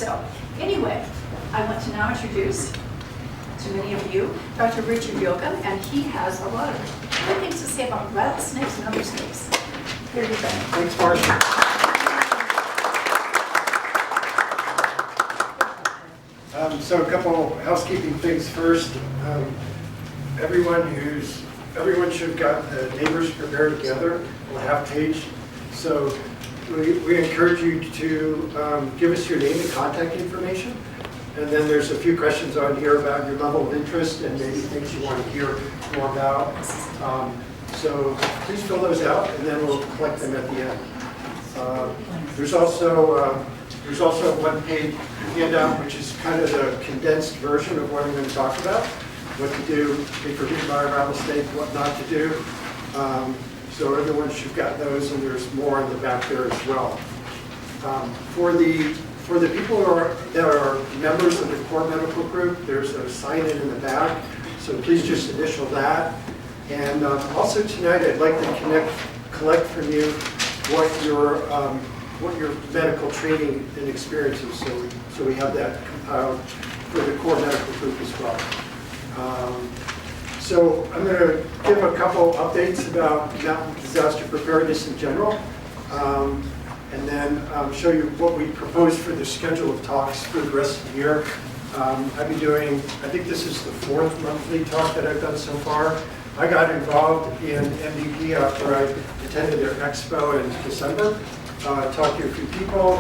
So anyway, I want to now introduce to many of you Dr. Richard Yoakum, and he has a lot of good things to say about rattlesnakes and other snakes. Here you go. Thanks, Marcia. So a couple housekeeping things first. Everyone should have got the neighbors prepared together, a half page. So we encourage you to give us your name and contact information. And then there's a few questions on here about your level of interest and maybe things you want to hear more about. So please fill those out, and then we'll collect them at the end. There's also a one-page handout, which is kind of the condensed version of what I'm going to talk about, what to do if you're hit by a rattlesnake, what not to do. So everyone should have got those, and there's more in the back there as well. For the people that are members of the core medical group, there's a sign-in in the back, so please just initial that. And also tonight, I'd like to collect from you what your medical training and experience is, so we have that compiled for the core medical group as well. So I'm going to give a couple updates about mountain disaster preparedness in general, and then show you what we propose for the schedule of talks for the rest of the year. I've been doing, I think this is the 4th monthly talk that I've done so far. I got involved in MVP after I attended their expo in December. Talked to a few people,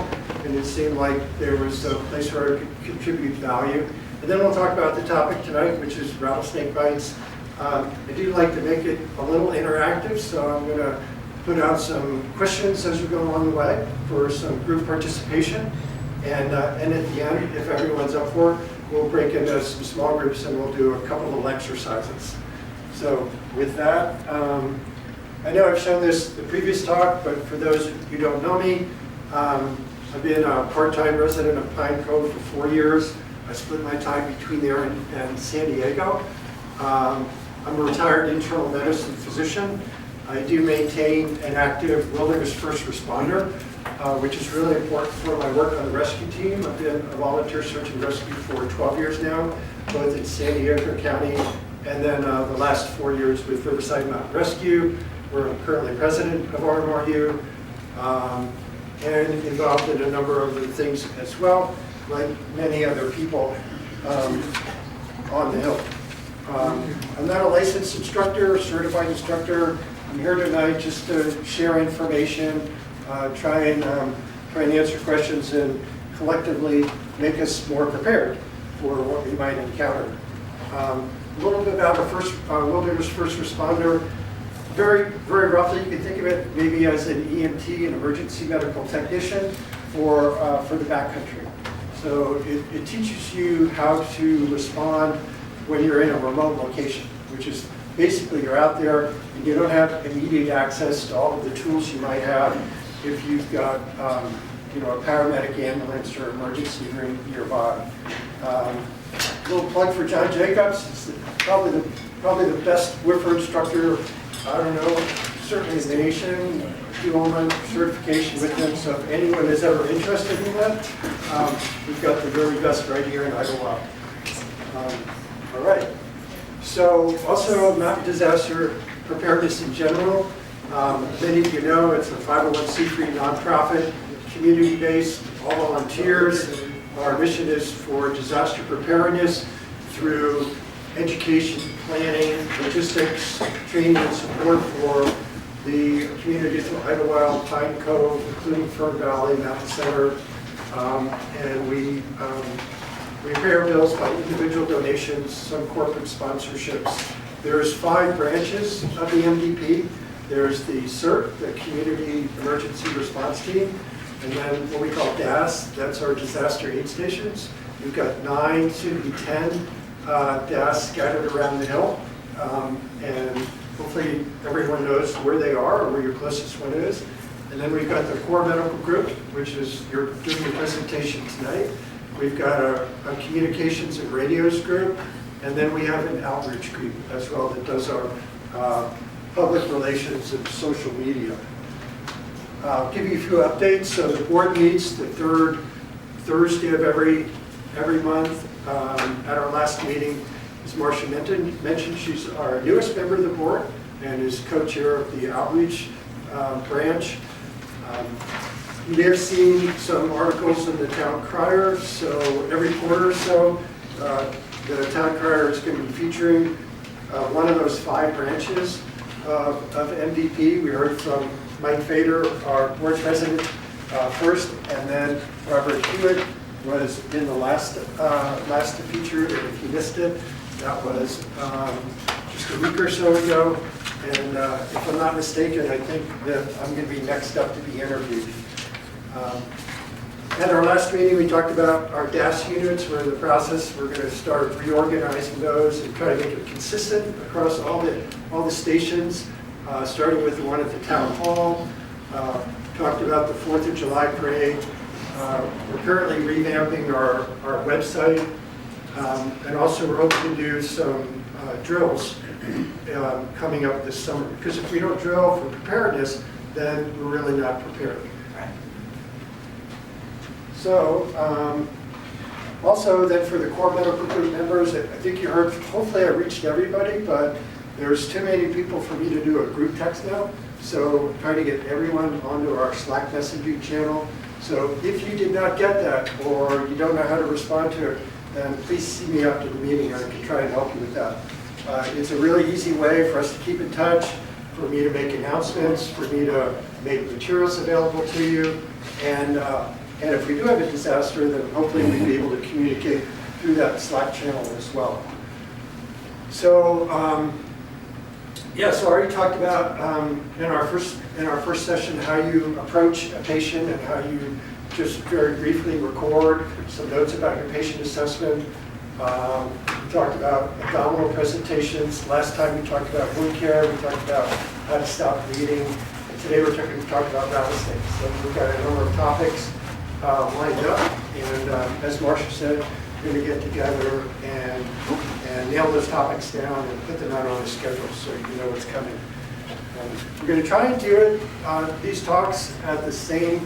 and it seemed like there was a place where I could contribute value. And then we'll talk about the topic tonight, which is rattlesnake bites. I do like to make it a little interactive, so I'm going to put out some questions as we go along the way for some group participation. And at the end, if everyone's up for it, we'll break into some small groups and we'll do a couple of exercises. So with that, I know I've shown this the previous talk, but for those who don't know me, I've been a part-time resident of Pine Cove for 4 years. I split my time between there and San Diego. I'm a retired internal medicine physician. I do maintain an active wilderness first responder, which is really important for my work on the rescue team. I've been a volunteer search and rescue for 12 years now, both in San Diego County and then the last 4 years with Riverside Mountain Rescue, where I'm currently president of RMRU, and involved in a number of other things as well, like many other people on the Hill. I'm not a licensed instructor or certified instructor. I'm here tonight just to share information, try and answer questions, and collectively make us more prepared for what we might encounter. A little bit about a wilderness first responder. Very, very roughly, you can think of it maybe as an EMT, an emergency medical technician, for the backcountry. So it teaches you how to respond when you're in a remote location, which is basically you're out there and you don't have immediate access to all of the tools you might have if you've got a paramedic, ambulance, or emergency room nearby. A little plug for John Jacobs. He's probably the best whipper instructor, I don't know, certainly in the nation. Do all my certification with him, so if anyone is ever interested in that, we've got the very best right here in Idyllwild. All right. So also mountain disaster preparedness in general. Many of you know it's a 501c3 nonprofit, community-based, all volunteers. Our mission is for disaster preparedness through education, planning, logistics, training, and support for the communities of Idyllwild, Pine Cove, including Fern Valley, Mountain Center, and we pay our bills by individual donations, some corporate sponsorships. There's 5 branches of the MDP. There's the CERT, the Community Emergency Response Team, and then what we call DAS, that's our disaster aid stations. We've got 9, soon to be 10 DAS scattered around the hill, and hopefully everyone knows where they are or where your closest one is. And then we've got the core medical group, which is you're doing your presentation tonight. We've got a communications and radios group, and then we have an outreach group as well that does our public relations and social media. I'll give you a few updates. So the board meets the third Thursday of every month. At our last meeting, as Marcia mentioned, she's our newest member of the board and is co-chair of the outreach branch. You may have seen some articles in the town crier, so every quarter or so, the town crier is going to be featuring one of those 5 branches of MVP. We heard from Mike Fader, our board president, first, and then Robert Hewitt was in the last feature, and if you missed it, that was just a week or so ago. And if I'm not mistaken, I think that I'm going to be next up to be interviewed. At our last meeting, we talked about our DAS units. We're in the process. We're going to start reorganizing those and try to make it consistent across all the stations, starting with the one at the town hall. Talked about the 4th of July parade. We're currently revamping our website, and also we're hoping to do some drills coming up this summer. Because if we don't drill for preparedness, then we're really not prepared. So, also then for the core medical group members, I think you heard, hopefully I reached everybody, but there's too many people for me to do a group text now. So trying to get everyone onto our Slack messaging channel. So if you did not get that or you don't know how to respond to it, then please see me after the meeting. I can try and help you with that. It's a really easy way for us to keep in touch, for me to make announcements, for me to make materials available to you. And if we do have a disaster, then hopefully we'll be able to communicate through that Slack channel as well. So, so I already talked about in our first session how you approach a patient and how you just very briefly record some notes about your patient assessment. We talked about abdominal presentations. Last time we talked about wound care. We talked about how to stop bleeding. And today we're talking about rattlesnakes. So we've got a number of topics lined up. And as Marcia said, we're going to get together and nail those topics down and put them out on a schedule so you know what's coming. We're going to try and do it, these talks at the same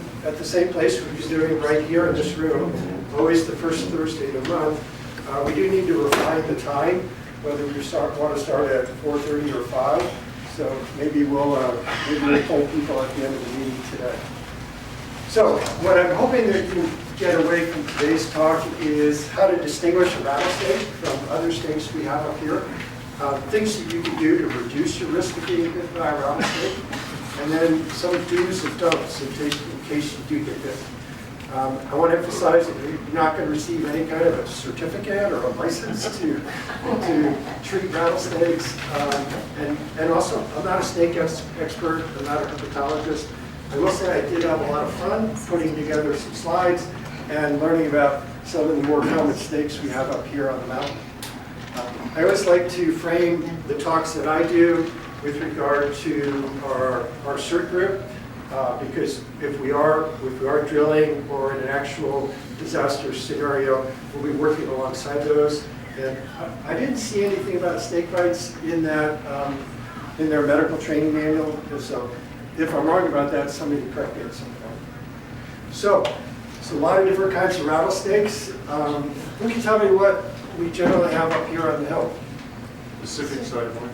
place. We're just doing it right here in this room, always the first Thursday of the month. We do need to refine the time, whether we want to start at 4:30 or 5. So maybe we'll poll people at the end of the meeting today. So what I'm hoping that you get away from today's talk is how to distinguish a rattlesnake from other snakes we have up here. Things that you can do to reduce your risk of being bit by a rattlesnake, and then some do's and don'ts in case you do get bit. I want to emphasize that you're not going to receive any kind of a certificate or a license to treat rattlesnakes. And also, I'm not a snake expert. I'm not a herpetologist. I will say I did have a lot of fun putting together some slides and learning about some of the more common snakes we have up here on the mountain. I always like to frame the talks that I do with regard to our CERT group, because if we are drilling or in an actual disaster scenario, we'll be working alongside those. And I didn't see anything about snake bites in that in their medical training manual. So if I'm wrong about that, somebody can correct me at some point. So it's a lot of different kinds of rattlesnakes. Who can tell me what we generally have up here on the hill? Pacific side one.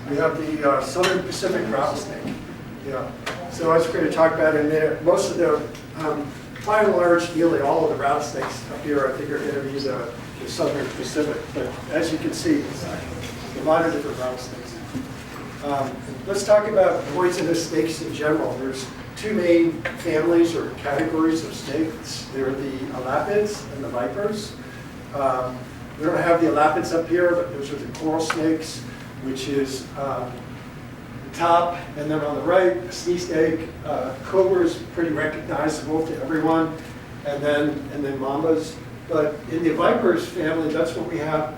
We have the Southern Pacific rattlesnake. Yeah. So I was going to talk about it in there. Most of the, by and large, nearly all of the rattlesnakes up here, I think, are going to be the Southern Pacific. But as you can see, it's a lot of different rattlesnakes. Let's talk about poisonous snakes in general. There's two main families or categories of snakes. They're the elapids and the vipers. We don't have the elapids up here, but those are the coral snakes, which is the top, and then on the right, a sea snake. Cobra is pretty recognizable to everyone, and then mambas. But in the vipers family, that's what we have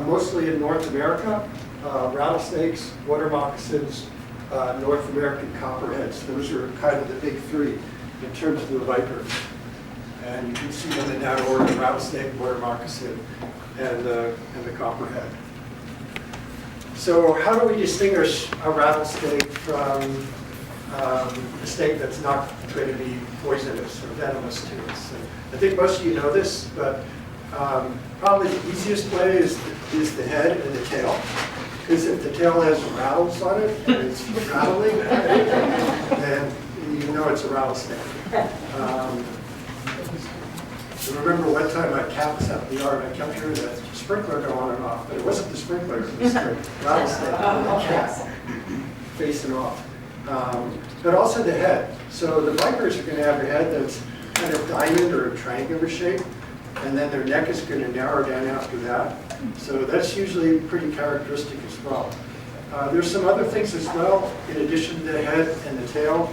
mostly in North America. Rattlesnakes, water moccasins, North American copperheads. Those are kind of the big three in terms of the vipers. And you can see them in that order: rattlesnake, water moccasin, and the copperhead. So how do we distinguish a rattlesnake from a snake that's not going to be poisonous or venomous to us. And I think most of you know this, but probably the easiest way is the head and the tail. Because if the tail has rattles on it and it's rattling, then you know it's a rattlesnake. I remember one time my cat was out in the yard and I kept hearing that sprinkler go on and off, but it wasn't the sprinkler, it was the rattlesnake, the cat facing off. But also the head. So the vipers are going to have a head that's kind of diamond or triangular shape, and then their neck is going to narrow down after that. So that's usually pretty characteristic as well. There's some other things as well, in addition to the head and the tail.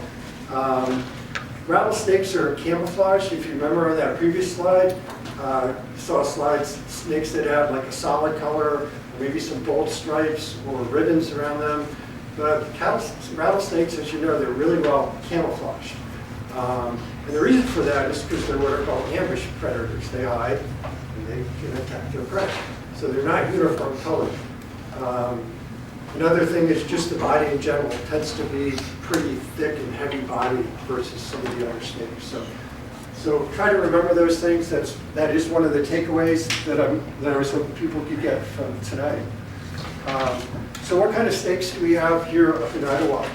Rattlesnakes are camouflaged. If you remember on that previous slide, you saw snakes that had like a solid color, or maybe some bold stripes or ribbons around them. But rattlesnakes, as you know, they're really well camouflaged. And the reason for that is because they're what are called ambush predators. They hide and they can attack their prey. So they're not uniform colored. Another thing is just the body in general tends to be pretty thick and heavy body versus some of the other snakes. So try to remember those things. That is one of the takeaways that I was hoping people could get from today. So what kind of snakes do we have here up in Idyllwild?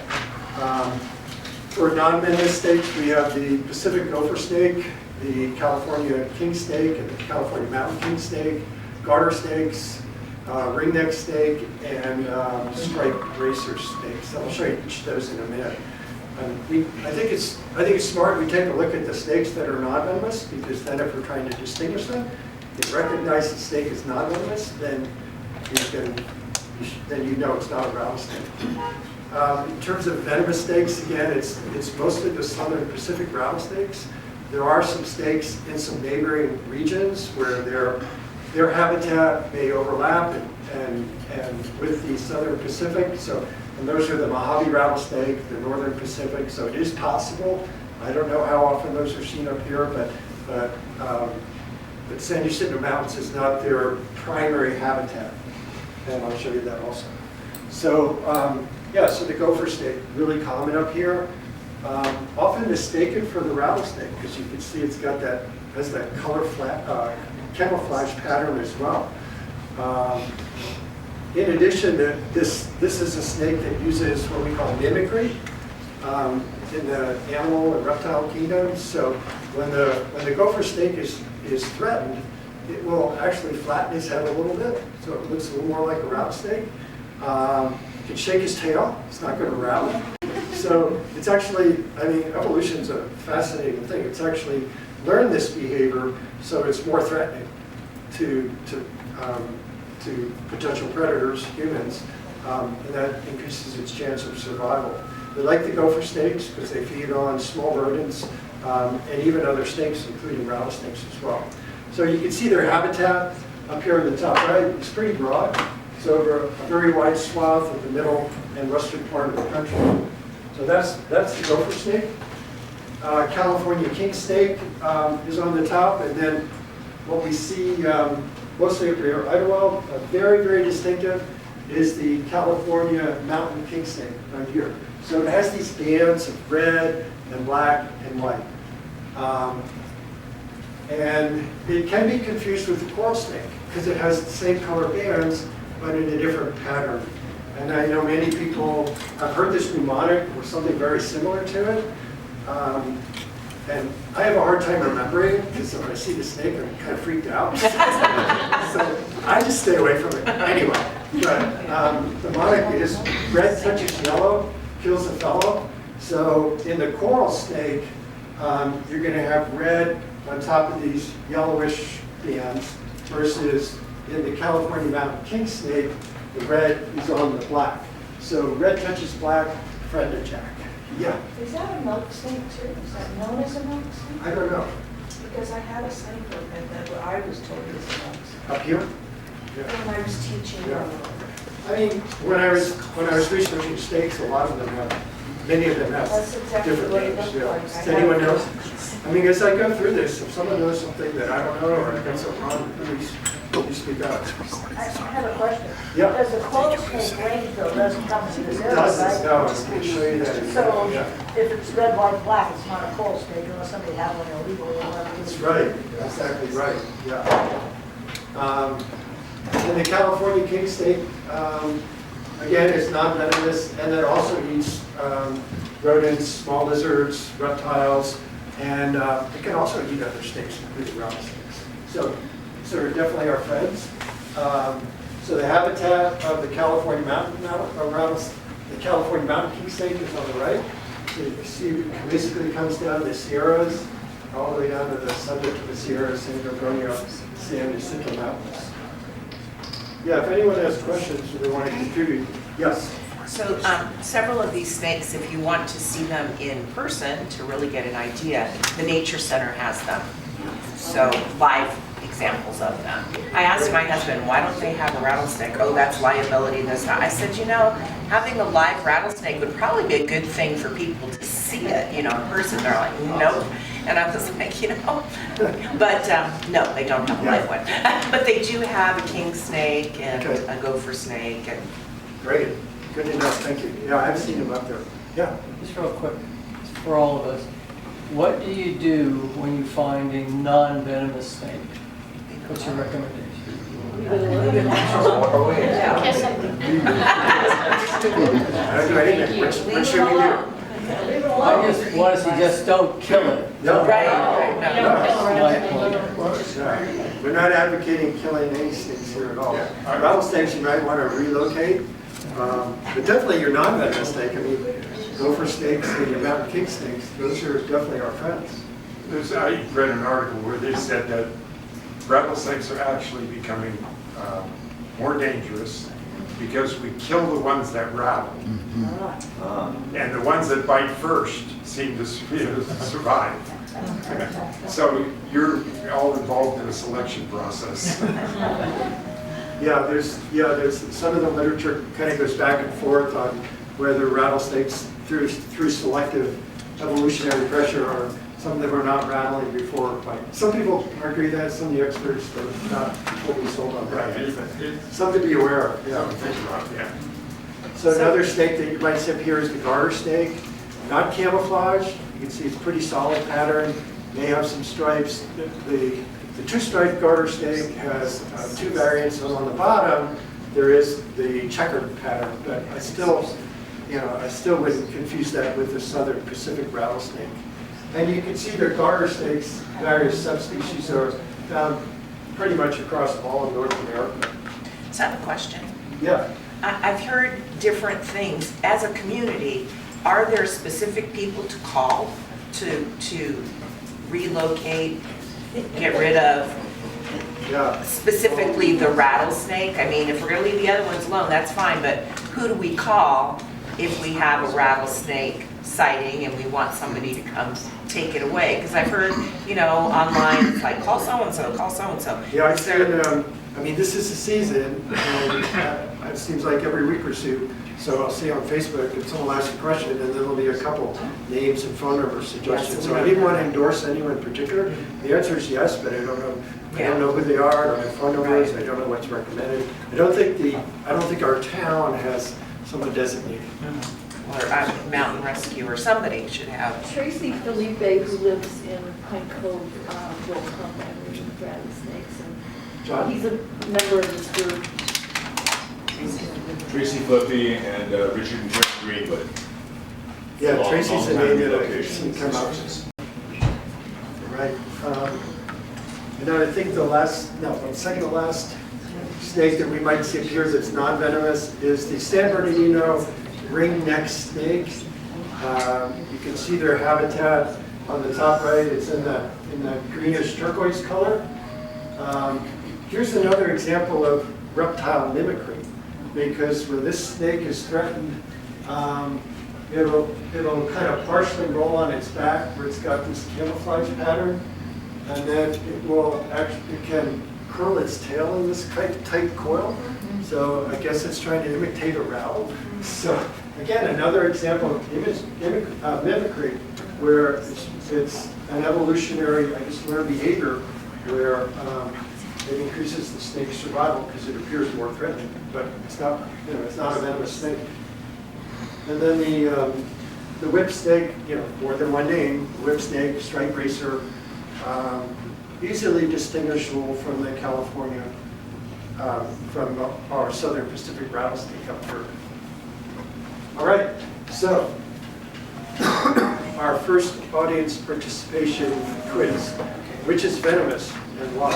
For non-venomous snakes, we have the Pacific gopher snake, the California king snake, and the California mountain king snake, garter snakes, ringneck snake, and striped racer snakes. I'll show you each of those in a minute. I think it's smart we take a look at the snakes that are non-venomous, because then if we're trying to distinguish them, if you recognize the snake is non-venomous, then you know it's not a rattlesnake. In terms of venomous snakes, again, it's mostly the southern Pacific rattlesnakes. There are some snakes in some neighboring regions where their habitat may overlap and with the southern Pacific. And those are the Mojave rattlesnake, the northern Pacific. So it is possible. I don't know how often those are seen up here, but San Jacinto Mountains is not their primary habitat. And I'll show you that also. So so the gopher snake, really common up here. Often mistaken for the rattlesnake, because you can see it's got has that color camouflage pattern as well. In addition, this is a snake that uses what we call mimicry in the animal and reptile kingdoms. So when the gopher snake is threatened, it will actually flatten his head a little bit, so it looks a little more like a rattlesnake. It can shake his tail, it's not going to rattle. So it's actually, evolution's a fascinating thing. It's actually learned this behavior, so it's more threatening to potential predators, humans, and that increases its chance of survival. They like the gopher snakes because they feed on small rodents and even other snakes, including rattlesnakes as well. So you can see their habitat up here in the top right. It's pretty broad. It's over a very wide swath of the middle and western part of the country. So that's the gopher snake. California king snake is on the top, and then what we see mostly up here, Idyllwild, very, very distinctive, is the California mountain king snake right here. So it has these bands of red and black and white. And it can be confused with the coral snake because it has the same color bands, but in a different pattern. And I know many people have heard this mnemonic or something very similar to it. And I have a hard time remembering it because when I see the snake, I'm kind of freaked out. So I just stay away from it anyway. But the mnemonic is red touches yellow, kills a fellow. So in the coral snake, you're going to have red on top of these yellowish bands, versus in the California mountain king snake, the red is on the black. So red touches black, friend attack. Yeah. Is that a milk snake too? Is that known as a milk snake? I don't know. Because I had a snake like that what I was told was a milk snake. Up here? When I was teaching. Yeah. I mean, when I was researching snakes, a lot of them have, many of them have That's exactly different what it names. looked Yeah. like. Does anyone know? I mean, as I go through this, if someone knows something that I don't know or I got something wrong, please You speak up. I have a question. Yeah. Does the cold snake range though doesn't come to this area, Doesn't, right? no, I can show you that. So Yeah. if it's red, white, black, it's not a cold snake unless somebody had one illegal or whatever. That's right, exactly right, yeah. And the California king snake, again, is non-venomous, and it also eats rodents, small lizards, reptiles, and it can also eat other snakes, including rattlesnakes. So they're definitely our friends. So the habitat of the California the California mountain king snake is on the right. So you can see it basically comes down the Sierras, all the way down to the summit of the Sierra, San Antonio, San Jacinto Mountains. Yeah, if anyone has questions or they want to contribute, yes. So several of these snakes, if you want to see them in person to really get an idea, the Nature Center has them. So live examples of them. I asked my husband, why don't they have a rattlesnake? Oh, that's liability, that's not. I said, you know, having a live rattlesnake would probably be a good thing for people to see it, you know, in person. They're like, nope. And I was like, you know, but no, they don't have a live one. But they do have a king snake and a gopher snake. And Great, good to know, thank you. Yeah, I've seen them up there. Yeah. Just real quick, for all of us, what do you do when you find a non-venomous snake? What's your recommendation? I don't do anything. What should we do? I just want to suggest don't kill it. No. right, no. That's my point. Yeah. We're not advocating killing any snakes here at all. Rattlesnakes you might want to relocate, but definitely your non-venomous snake. I mean, gopher snakes and your mountain king snakes, those are definitely our friends. I read an article where they said that rattlesnakes are actually becoming more dangerous because we kill the ones that rattle. And the ones that bite first seem to survive. So you're all involved in a selection process. Yeah, there's some of the literature kind of goes back and forth on whether rattlesnakes through selective evolutionary pressure or some of them are not rattling before bite. Some people agree that, some of the experts are not totally sold on that. Something to be aware of. Yeah. Something to think about, yeah. So another snake that you might see up here is the garter snake. Not camouflage. You can see it's pretty solid pattern. May have some stripes. The two-striped garter snake has two variants. So on the bottom, there is the checkered pattern, but I still wouldn't confuse that with the southern Pacific rattlesnake. And you can see the garter snakes, various subspecies are found pretty much across all of North America. So I have a question. Yeah. I've heard different things. As a community, are there specific people to call to relocate, get rid of specifically the rattlesnake? I mean, if we're going to leave the other ones alone, that's fine, but who do we call if we have a rattlesnake sighting and we want somebody to come take it away? Because I've heard, you know, online, it's like, call so-and-so, call so-and-so. Yeah, I've seen, I mean, this is the season, and it seems like every week or so, so I'll see on Facebook if someone asks a question, and then there'll be a couple names and phone number suggestions. So I didn't want to endorse anyone in particular. The answer is yes, but I don't know. I don't know who they are, I don't have phone numbers, I don't know what's recommended. I don't think our town has someone designated. Or Mountain Rescue or somebody should have. Tracy Felipe, who lives in Pine Cove, will come and read rattlesnakes. John? He's a member of this group. Tracy Flippy and Richard and Jerry Greenwood. Yeah, Tracy's the name that I've seen come up. Relocations. Right. And then I think the second to last snake that we might see appear that's non-venomous is the San Bernardino ring-necked snake. You can see their habitat on the top right. It's in the greenish turquoise color. Here's another example of reptile mimicry, because when this snake is threatened, it'll kind of partially roll on its back where it's got this camouflage pattern, and then it can curl its tail in this tight coil. So I guess it's trying to imitate a rattle. So again, another example of mimicry, where it's an evolutionary, learned behavior where it increases the snake's survival because it appears more threatening, but it's not, it's not a venomous snake. And then the whip snake, more than one name, whip snake, stripe racer, easily distinguishable from the California, from our southern Pacific rattlesnake up here. All right, so our first audience participation quiz, which is venomous and why?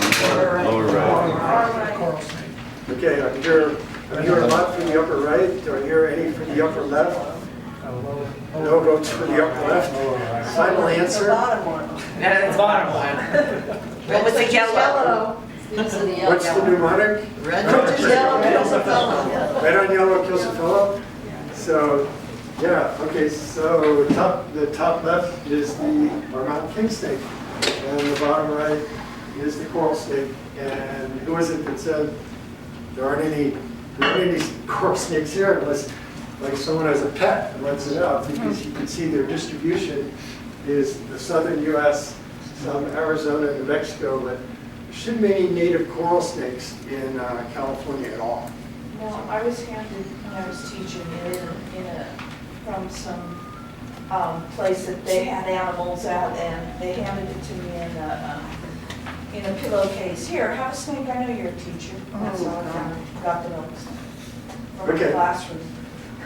Lower right. Okay, I hear a lot from the upper right. Do I hear any from the upper left? No votes for the upper left. Final The answer. bottom one. No, that's the bottom one. What was the yellow? What's the mnemonic? Red on yellow kills a fellow. Red on yellow kills a fellow. So, yeah, okay, so the top left is the mountain king snake, and the bottom right is the coral snake. And who was it that said there aren't any coral snakes here unless like someone has a pet and lets it out, because you can see their distribution is the southern U.S., some Arizona, New Mexico, but there shouldn't be any native coral snakes in California at all. No, I was handed, when I was teaching from some place that they had animals at, and they handed it to me in a pillowcase. Here, have a snake, I know you're a teacher. That's all I got the notes from the Okay. classroom.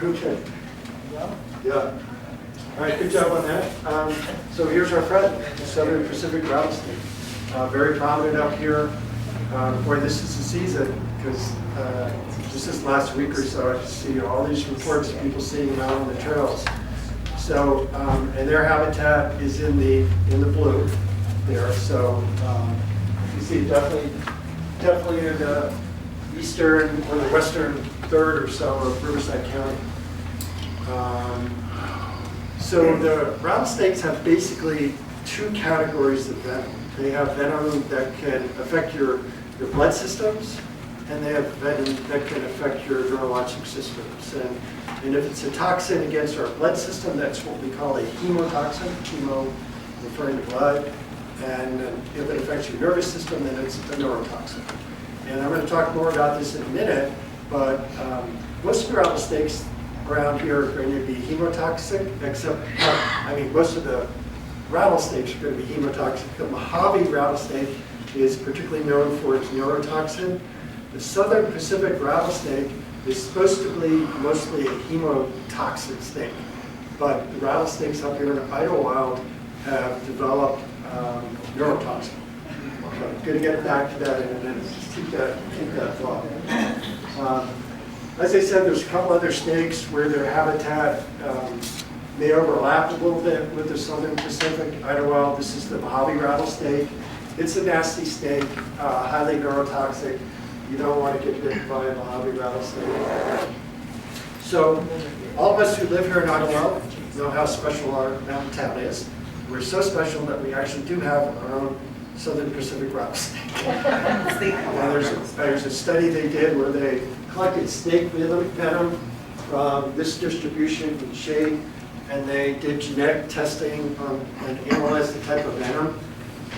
Okay. Yeah. All right, good job on that. So here's our friend, the southern Pacific rattlesnake. Very prominent up here. Boy, this is the season, because just this last week or so, I see all these reports of people seeing them out on the trails. So, and their habitat is in the blue there. So you see definitely in the eastern or the western third or so of Riverside County. So the rattlesnakes have basically two categories of venom. They have venom that can affect your blood systems, and they have venom that can affect your neurologic systems. And if it's a toxin against our blood system, that's what we call a hemotoxin, chemo referring to blood. And if it affects your nervous system, then it's a neurotoxin. And I'm going to talk more about this in a minute, but most of the rattlesnakes around here are going to be hemotoxic, except, most of the rattlesnakes are going to be hemotoxic. The Mojave rattlesnake is particularly known for its neurotoxin. The southern Pacific rattlesnake is supposed to be mostly a hemotoxic snake, but the rattlesnakes up here in Idyllwild have developed neurotoxin. So I'm going to get back to that in a minute. Just keep that thought. As I said, there's a couple other snakes where their habitat may overlap a little bit with the southern Pacific Idyllwild. This is the Mojave rattlesnake. It's a nasty snake, highly neurotoxic. You don't want to get bitten by a Mojave rattlesnake. So all of us who live here in Idyllwild know how special our mountain town is. We're so special that we actually do have our own southern Pacific rattlesnake. There's a study they did where they collected snake venom from this distribution in shade, and they did genetic testing and analyzed the type of venom.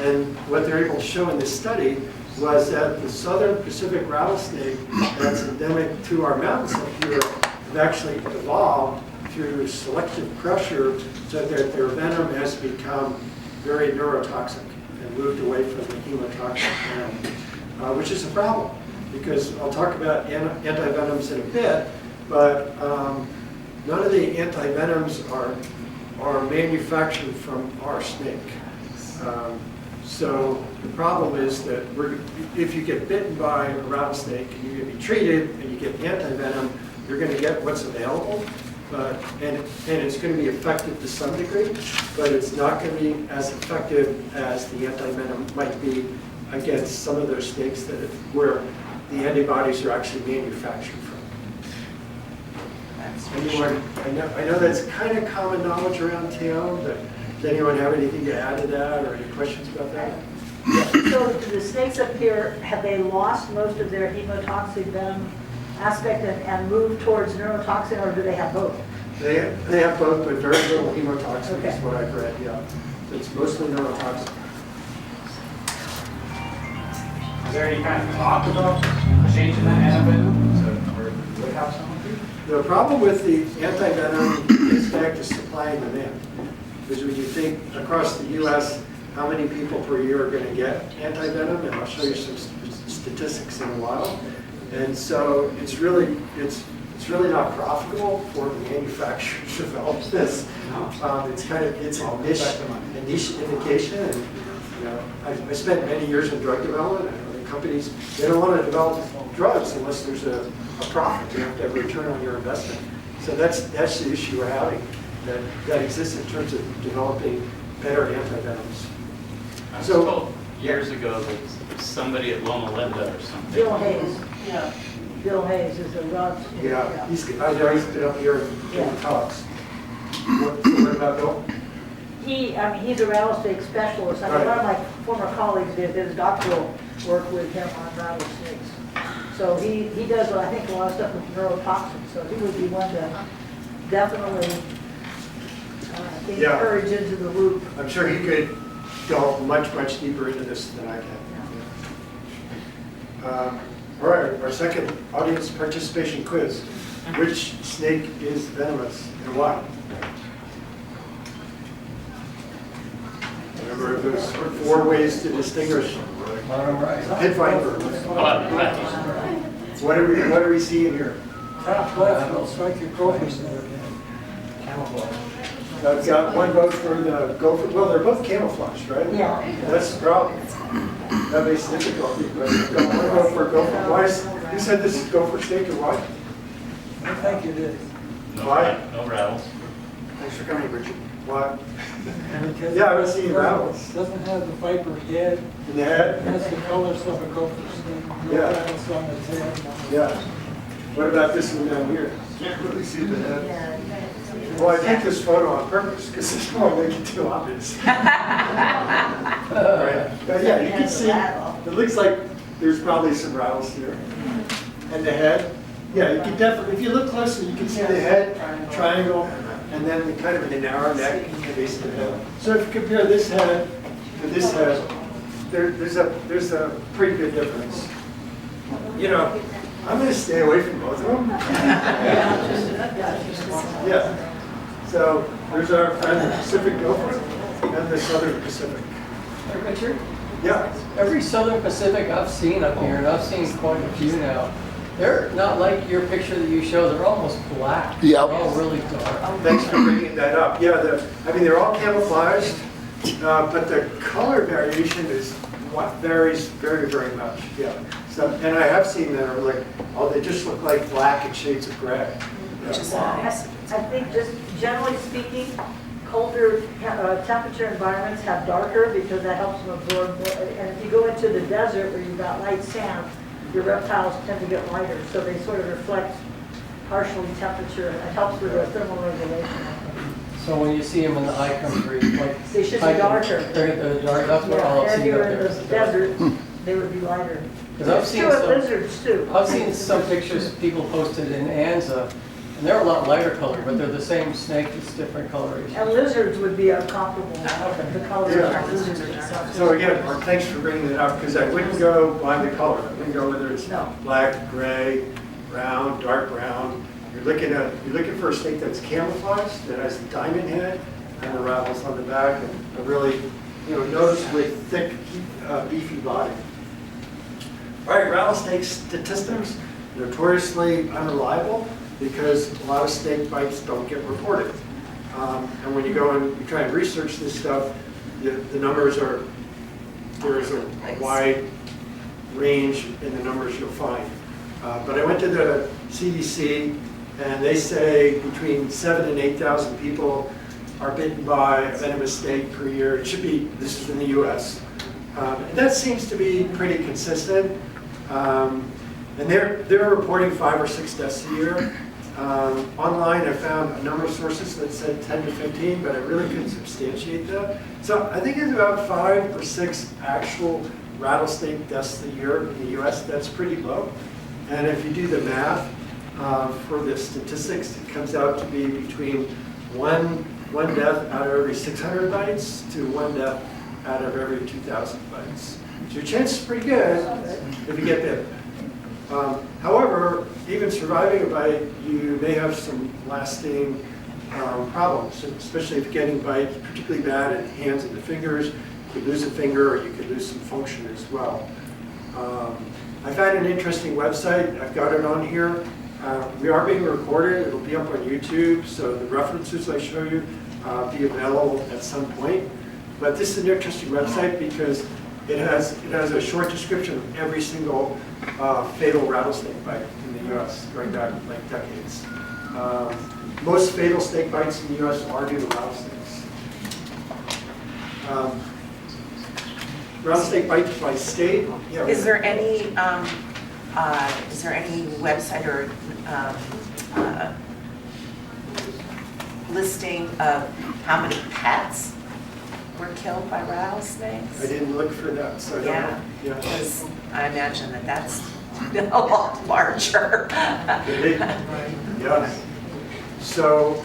And what they're able to show in this study was that the southern Pacific rattlesnake that's endemic to our mountains up here have actually evolved through selective pressure so that their venom has become very neurotoxic and moved away from the hemotoxic venom, which is a problem, because I'll talk about antivenoms in a bit, but none of the antivenoms are manufactured from our snake. So the problem is that if you get bitten by a rattlesnake and you're going to be treated and you get antivenom, you're going to get what's available, and it's going to be effective to some degree, but it's not going to be as effective as the antivenom might be against some of those snakes where the antibodies are actually manufactured from. Anyone, I know that's kind of common knowledge around town, but does anyone have anything to add to that or any questions about that? So the snakes up here, have they lost most of their hemotoxic venom aspect and moved towards neurotoxin, or do they have both? They have both, but very little hemotoxin is what I've read, yeah. So it's mostly neurotoxin. there any kind of talk about changing that antivenom to where we would have some? The problem with the antivenom is back to supply and demand. Because when you think across the US, how many people per year are going to get antivenom, and I'll show you some statistics in a while. And so it's really not profitable for the manufacturer to develop this. It's a niche indication, and you know, I spent many years in drug development, and the companies, they don't want to develop drugs unless there's a profit. You have to have a return on your investment. So that's the issue we're having that exists in terms of developing better antivenoms. I was So- told years ago that somebody at Loma Linda or something. Bill Hayes. Yeah. Bill Hayes is a rod. Yeah, I know he's been up here in talks. What about Bill? He's a rattlesnake specialist. I mean, one of my former colleagues did his doctoral work with him on rattlesnakes. So he does, I think, a lot of stuff with neurotoxins, so he would be one to definitely encourage into the loop. I'm sure he could go much deeper into this than I can. All right, our second audience participation quiz. Which snake is venomous and why? Remember, there's 4 ways to distinguish Bottom right. pit viper. What are we seeing here? Top left, it'll strike your gopher snake. Camouflage. I've got one vote for the gopher. Well, they're both camouflaged, right? Yeah. That's the problem. That makes it difficult. But I've got one vote for gopher. Who said this is gopher snake and why? I think it is. Why? No rattles. Thanks for coming, Richard. Why? Because Yeah, I haven't seen rattles. it doesn't have the viper head. In the It head? has the colors of a gopher snake. No Yeah. rattles on its head. Yeah. What about this one down here? Can't really see the head. Well, I took this photo on purpose because this won't make it too obvious. Right. But yeah, you can see, it looks like there's probably some rattles here. And the head, yeah, you can definitely, if you look closely, you can see the head, triangle, and then the kind of the narrow neck at the base of the head. So if you compare this head to this head, there's a pretty good difference. You know, I'm going to stay away from both of them. Yeah. So there's our friend, the Pacific gopher, and the Southern Pacific. Hey, Richard, Yeah. every Southern Pacific I've seen up here, and I've seen quite a few now, they're not like your picture that you show, they're almost black. Yep. They're all really dark. Thanks for bringing that up. Yeah, they're all camouflaged, but the color variation is what varies very much. Yeah. So, and I have seen that are like, they just look like black and shades of gray. Which is Yeah. nice. I think just generally speaking, colder temperature environments have darker because that helps them absorb more. And if you go into the desert where you've got light sand, your reptiles tend to get lighter, so they sort of reflect partially temperature. It helps with the thermal regulation. So when you see them in the high country, like. They should be hiking, darker. They're dark, that's what I'll Yeah, see if you're up in there. the desert, they would be lighter. Because I've It's seen true of some- lizards too. I've seen some pictures people posted in Anza, and they're a lot lighter colored, but they're the same snake, just different coloration. And lizards would be comparable, the color Yeah. of lizards. So again, Mark, thanks for bringing that up, because I wouldn't go by the color. I wouldn't go whether it's No. black, gray, brown, dark brown. You're looking for a snake that's camouflaged, that has the diamond head and the rattles on the back, and a really, noticeably thick, beefy body. All right, rattlesnake statistics, notoriously unreliable because a lot of snake bites don't get reported. And when you go and you try and research this stuff, the numbers there's a wide range in the numbers you'll find. But I went to the CDC and they say between 7,000 and 8,000 people are bitten by a venomous snake per year. It should be, this is in the US. And that seems to be pretty consistent. And they're reporting 5 or 6 deaths a year. Online, I found a number of sources that said 10 to 15, but I really couldn't substantiate that. So I think it's about 5 or 6 actual rattlesnake deaths a year in the US. That's pretty low. And if you do the math for the statistics, it comes out to be between one death out of every 600 bites to 1 death out of every 2,000 bites. So your chance is pretty good if you get bit. However, even surviving a bite, you may have some lasting problems, especially if getting bite particularly bad in hands and the fingers. You could lose a finger, or you could lose some function as well. I found an interesting website. I've got it on here. We are being recorded. It'll be up on YouTube, so the references I show you be available at some point. But this is an interesting website because it has a short description of every single fatal rattlesnake bite in the U.S. going back like decades. Most fatal snake bites in the U.S. are due to rattlesnakes. Rattlesnake bites by state. Yeah, Is there any website or listing of how many pets were killed by rattlesnakes? I didn't look for that, so I don't know. Yeah. Because I imagine that that's a lot larger. Yes. So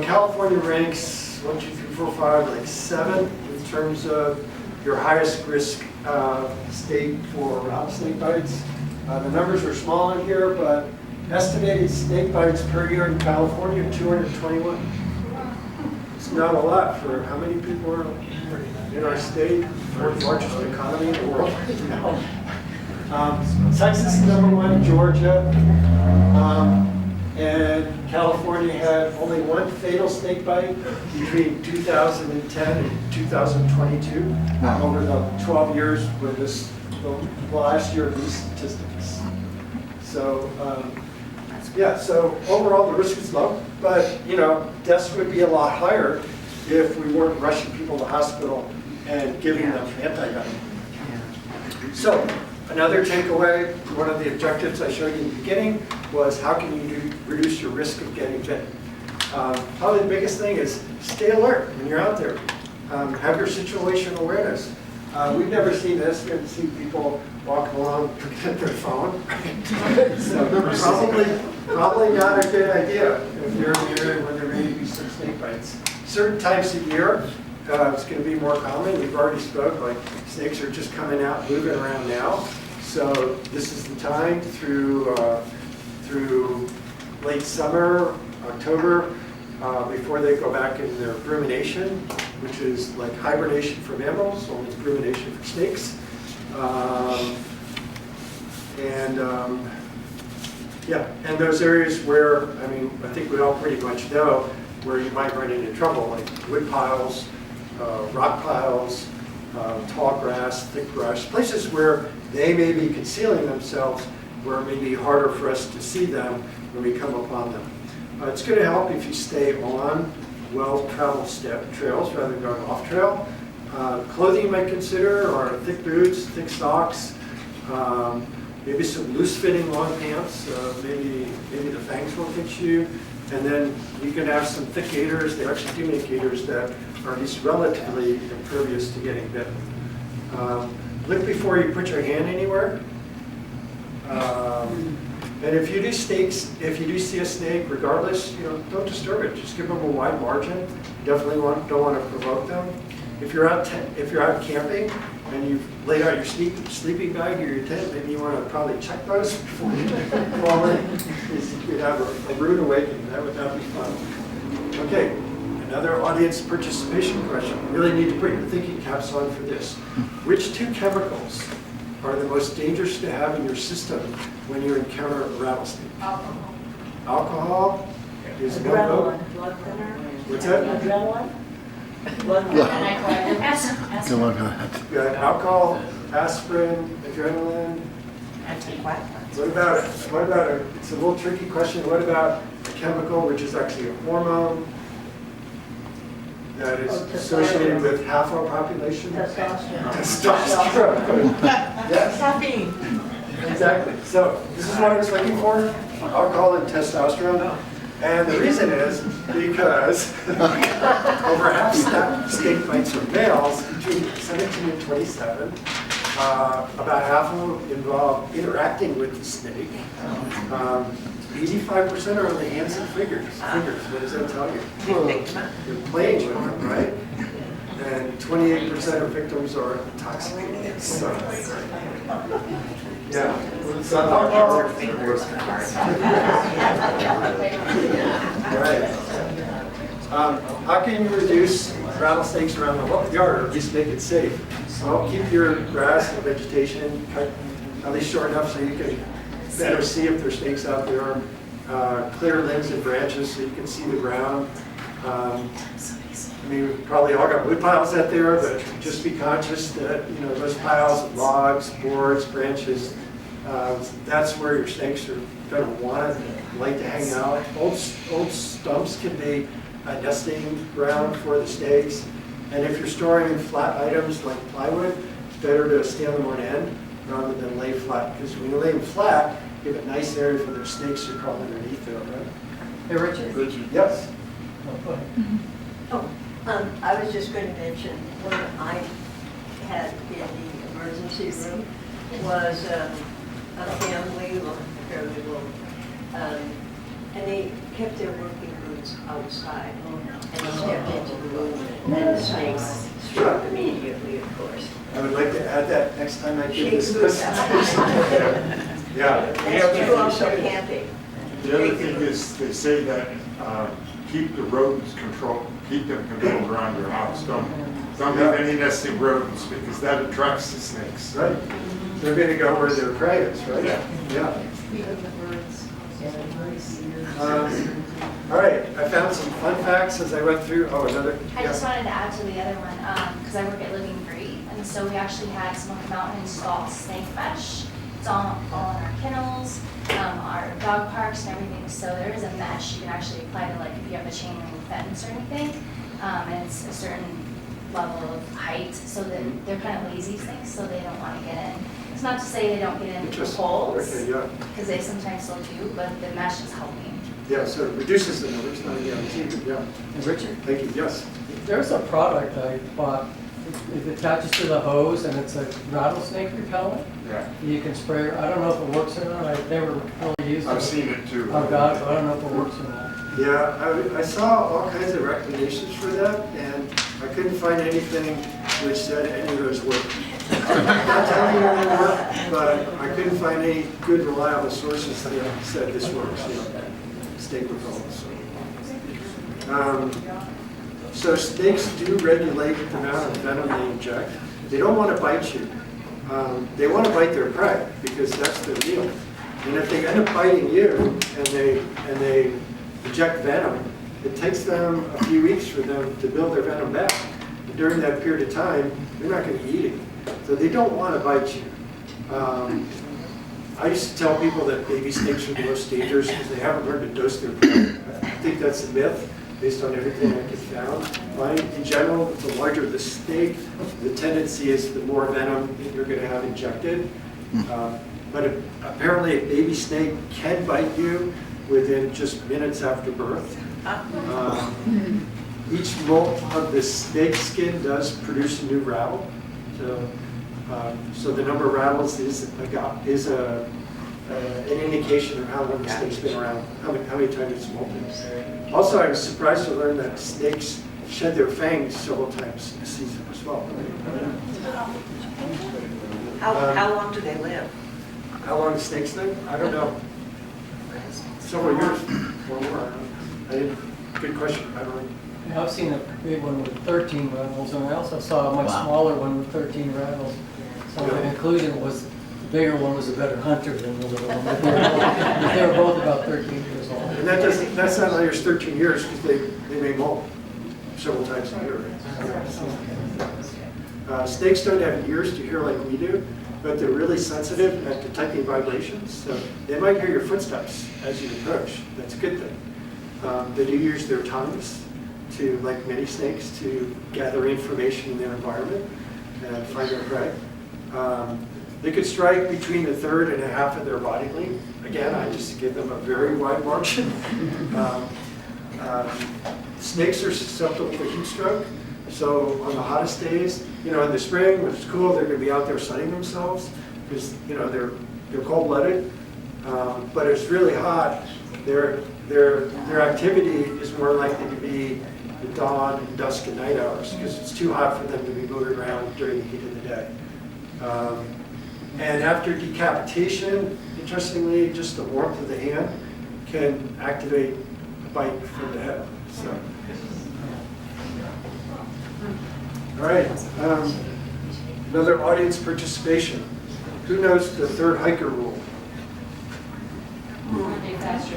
California ranks 1, 2, 3, 4, 5, like 7 in terms of your highest risk state for rattlesnake bites. The numbers are small in here, but estimated snake bites per year in California, 221. It's not a lot for how many people are in our state, fourth largest economy in the world right now. Texas is #1, Georgia, and California had only 1 fatal snake bite between 2010 and 2022 over the 12 years with this, the last year of these statistics. So, yeah, so overall the risk is low, but deaths would be a lot higher if we weren't rushing people to hospital and giving them anti-venom. So, another takeaway, one of the objectives I showed you in the beginning was how can you reduce your risk of getting bitten? Probably the biggest thing is stay alert when you're out there. Have your situational awareness. We've never seen this. We haven't seen people walk along looking at their phone. So probably not a good idea if you're in the area when there may be some snake bites. Certain times of year, it's going to be more common. We've already spoke, like snakes are just coming out, moving around now. So this is the time through late summer, October, before they go back in their rumination, which is like hibernation for mammals, only rumination for snakes. And those areas where, I think we all pretty much know where you might run into trouble, like wood piles, rock piles, tall grass, thick brush, places where they may be concealing themselves, where it may be harder for us to see them when we come upon them. It's going to help if you stay on well-traveled trails rather than going off-trail. Clothing you might consider are thick boots, thick socks, maybe some loose-fitting long pants. Maybe the fangs won't fit you. And then you can have some thick gaiters. They actually do make gaiters that are at least relatively impervious to getting bitten. Look before you put your hand anywhere. And if you do see a snake, regardless, don't disturb it. Just give them a wide margin. You definitely don't want to provoke them. If you're out camping and you've laid out your sleeping bag or your tent, maybe you want to probably check those before you fall in. You could have a rude awakening. That would not be fun. Okay, another audience participation question. You really need to put your thinking caps on for this. Which 2 chemicals are the most dangerous to have in your system when you encounter a rattlesnake? Alcohol. Alcohol is no go. Adrenaline, blood thinner. What's that? Adrenaline? Blood thinner. You got alcohol, aspirin, adrenaline. Anticoagulants. What about it's a little tricky question. What about a chemical which is actually a hormone that is associated with half our population? Testosterone. Testosterone. Yes. Caffeine. Exactly. So this is what I was looking for, alcohol and testosterone. And the reason is because over half snake bites are males between 17 and 27. About half of them involve interacting with the snake. 85% are on the hands and fingers. What does that tell you? You're playing with them, right? and 28% of victims are intoxicated. So, yeah. So, right. How can you reduce rattlesnakes around the yard, or at least make it safe? Well, keep your grass and vegetation cut at least short enough so you can better see if there's snakes out there. Clear limbs and branches so you can see the ground. I mean, we probably all got wood piles out there, but just be conscious that, you know, those piles of logs, boards, branches, that's where your snakes are going to want to like to hang out. Old stumps can be a nesting ground for the snakes. And if you're storing flat items like plywood, it's better to stand them on end rather than lay flat. Because when you lay them flat, you have a nice area for their snakes to crawl underneath there, right? Hey, Richard? Yes? Oh, go ahead. I was just going to mention, when I had in the emergency room was a family, fairly low, and they kept their working boots outside. And they stepped into the room, and the snakes struck immediately, of course. I would like to add that next time I give this Shake boots. presentation. Yeah. That's true also camping. The other thing is, they say that keep the rodents controlled, keep them controlled around your house. Don't have any nesting rodents because that attracts the snakes. Right. They're going to go where their prey is, right? Yeah. All right. I found some fun facts as I went through. Oh, another. I just wanted to add to the other one, because I work at Living Free, and so we actually had someone come out and install snake mesh. It's all in our kennels, our dog parks and everything, so there is a mesh you can actually apply to, like, if you have a chain link fence or anything, and it's a certain level of height, so that they're kind of lazy snakes, so they don't want to get in. It's not to say they don't get in the holes, Okay, yeah. because they sometimes still do, but the mesh is helping. Yeah, so it reduces the numbers, not a guarantee, but yeah. Hey, Richard? Thank you, yes. There's a product I bought. It attaches to the hose and it's a rattlesnake repellent. Yeah. You can spray. I don't know if it works or not. I've never really used it. I've seen it too. I've got it, but I don't know if it works or not. Yeah, I saw all kinds of recommendations for that, and I couldn't find anything which said any of those work. I'm not telling you they work, but I couldn't find any good, reliable sources that said this works. You know, snake repellents. So snakes do regulate the amount of venom they inject. They don't want to bite you. They want to bite their prey because that's their meal. And if they end up biting you and they inject venom, it takes them a few weeks for them to build their venom back. And during that period of time, they're not going to be eating. So they don't want to bite you. I used to tell people that baby snakes are the most dangerous because they haven't learned to dose their prey. I think that's a myth based on everything I could found. In general, the larger the snake, the tendency is the more venom that you're going to have injected. But apparently a baby snake can bite you within just minutes after birth. Each molt of the snake skin does produce a new rattle. So the number of rattles is an indication of how long the snake's been around, how many times it's molted. Also, I was surprised to learn that snakes shed their fangs several times a season as well. How long do they live? How long do snakes live? I don't know. Several years or more. Good question. I don't know. Yeah, I've seen a big one with 13 rattles, and I also saw a much smaller one with 13 rattles. So the conclusion was the bigger one was a better hunter than the little one. But they were both about 13 years old. And that's not only 13 years because they may molt several times a year. Snakes don't have ears to hear like we do, but they're really sensitive at detecting vibrations. So they might hear your footsteps as you approach. That's a good thing. They do use their tongues to, like many snakes, to gather information in their environment and find their prey. They could strike between a third and a half of their body length. Again, I just give them a very wide margin. Snakes are susceptible to heat stroke. So on the hottest days, in the spring when it's cool, they're going to be out there sunning themselves because they're cold-blooded. But it's really hot. Their activity is more likely to be the dawn and dusk and night hours because it's too hot for them to be moving around during the heat of the day. And after decapitation, interestingly, just the warmth of the hand can activate a bite from the head. So, all right, another audience participation. Who knows the third hiker rule?